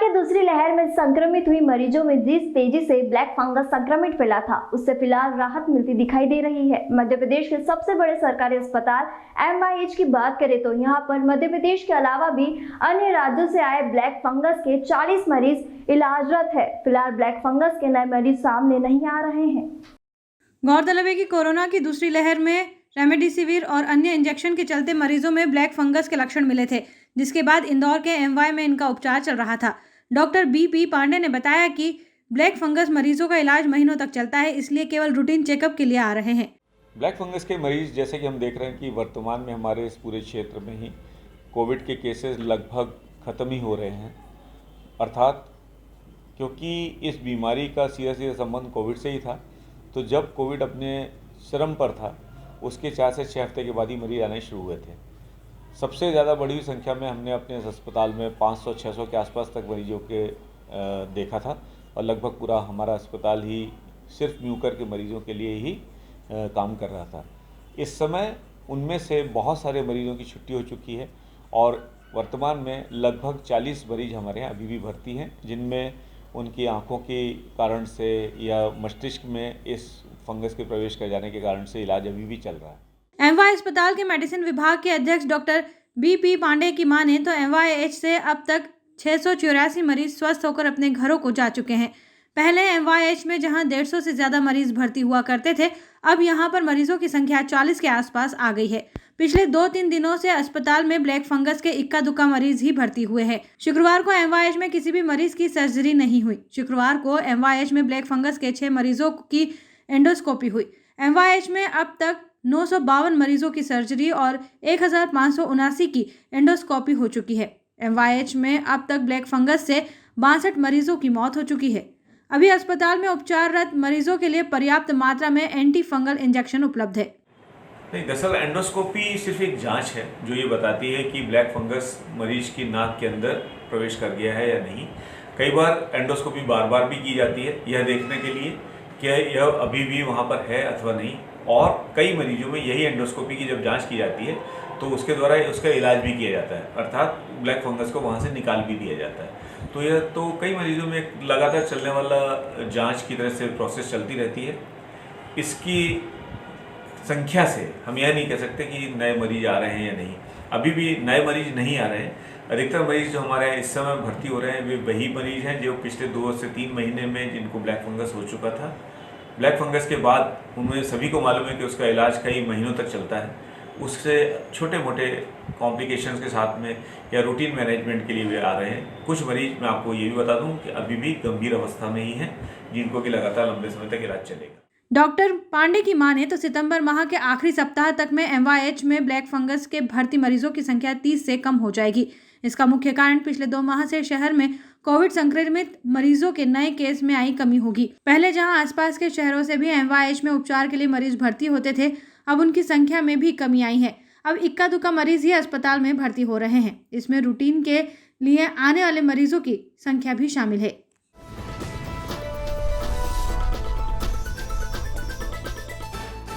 की दूसरी लहर में संक्रमित हुई मरीजों में जिस तेजी से ब्लैक फंगस संक्रमित फैला था, उससे फिलहाल राहत मिलती दिखाई दे रही है। मध्य प्रदेश के सबसे बड़े सरकारी अस्पताल MYH की बात करें तो यहाँ पर मध्य प्रदेश के अलावा भी अन्य राज्यों से आए ब्लैक फंगस के 40 मरीज इलाजरत है। फिलहाल ब्लैक फंगस के नए मरीज सामने नहीं आ रहे हैं। गौरतलब है कि कोरोना की दूसरी लहर में रेमडेसिविर और अन्य इंजेक्शन के चलते मरीजों में ब्लैक फंगस के लक्षण मिले थे, जिसके बाद इंदौर के MY में इनका उपचार चल रहा था। डॉक्टर BP पांडे ने बताया कि ब्लैक फंगस मरीजों का इलाज महीनों तक चलता है, इसलिए केवल रूटीन चेकअप के लिए आ रहे हैं। ब्लैक फंगस के मरीज जैसे कि हम देख रहे हैं कि वर्तमान में हमारे इस पूरे क्षेत्र में ही कोविड के केसेस लगभग ख़त्म ही हो रहे हैं, अर्थात क्योंकि इस बीमारी का सीधा संबंध कोविड से ही था। तो जब कोविड अपने चरम पर था, उसके 4 से 6 हफ्ते के बाद ही मरीज आने शुरू हुए थे। सबसे ज़्यादा बड़ी संख्या में हमने अपने इस अस्पताल में 500-600 के आसपास तक मरीजों के देखा था और लगभग पूरा हमारा अस्पताल ही सिर्फ म्यूकर के मरीजों के लिए ही काम कर रहा था। इस समय उनमें से बहुत सारे मरीजों की छुट्टी हो चुकी है और वर्तमान में लगभग 40 मरीज हमारे यहाँ अभी भी भर्ती हैं, जिनमें उनकी आंखों के कारण से या मस्तिष्क में इस फंगस के प्रवेश कर जाने के कारण से इलाज अभी भी चल रहा है। MY अस्पताल के मेडिसिन विभाग के अध्यक्ष डॉक्टर BP पांडे की माने तो MYH से अब तक 684 मरीज स्वस्थ होकर अपने घरों को जा चुके हैं। पहले MYH में जहां 150 से ज्यादा मरीज भर्ती हुआ करते थे, अब यहां पर मरीजों की संख्या 40 के आसपास आ गई है। पिछले 2-3 दिनों से अस्पताल में ब्लैक फंगस के इक्का दुक्का मरीज ही भर्ती हुए हैं। शुक्रवार को MYH में किसी भी मरीज की सर्जरी नहीं हुई। शुक्रवार को MYH में ब्लैक फंगस के 6 मरीजों की एंडोस्कोपी हुई। MYH में अब तक 952 मरीजों की सर्जरी और 1579 की एंडोस्कोपी हो चुकी है। MYH में अब तक ब्लैक फंगस से 62 मरीजों की मौत हो चुकी है। अभी अस्पताल में उपचाररत मरीजों के लिए पर्याप्त मात्रा में एंटी फंगल इंजेक्शन उपलब्ध है। नहीं, दरअसल एंडोस्कोपी सिर्फ एक जांच है जो ये बताती है कि ब्लैक फंगस मरीज की नाक के अंदर प्रवेश कर गया है या नहीं। कई बार एंडोस्कोपी बार बार भी की जाती है यह देखने के लिए कि यह अभी भी वहाँ पर है अथवा नहीं, और कई मरीजों में यही एंडोस्कोपी की जब जांच की जाती है तो उसके द्वारा उसका इलाज भी किया जाता है, अर्थात ब्लैक फंगस को वहाँ से निकाल भी दिया जाता है। तो यह तो कई मरीजों में एक लगातार चलने वाला जांच की तरह से प्रोसेस चलती रहती है। इसकी संख्या से हम यह नहीं कह सकते कि नए मरीज आ रहे हैं या नहीं। अभी भी नए मरीज नहीं आ रहे हैं। अधिकतर मरीज जो हमारे यहाँ इस समय भर्ती हो रहे हैं वे वही मरीज हैं जो पिछले 2 से 3 महीने में जिनको ब्लैक फंगस हो चुका था। ब्लैक फंगस के बाद उनमें सभी को मालूम है कि उसका इलाज कई महीनों तक चलता है। उससे छोटे मोटे कॉम्प्लिकेशंस के साथ में या रूटीन मैनेजमेंट के लिए वे आ रहे हैं। कुछ मरीज मैं आपको ये भी बता दूं कि अभी भी गंभीर अवस्था में ही हैं, जिनको कि लगातार लंबे समय तक इलाज चलेगा। डॉक्टर पांडे की माने तो सितंबर माह के आखिरी सप्ताह तक में MYH में ब्लैक फंगस के भर्ती मरीजों की संख्या 30 से कम हो जाएगी। इसका मुख्य कारण पिछले 2 माह से शहर में कोविड संक्रमित मरीजों के नए केस में आई कमी होगी। पहले जहां आसपास के शहरों से भी MYH में उपचार के लिए मरीज भर्ती होते थे, अब उनकी संख्या में भी कमी आई है। अब इक्का दुक्का मरीज ही अस्पताल में भर्ती हो रहे हैं। इसमें रूटीन के लिए आने वाले मरीजों की संख्या भी शामिल है।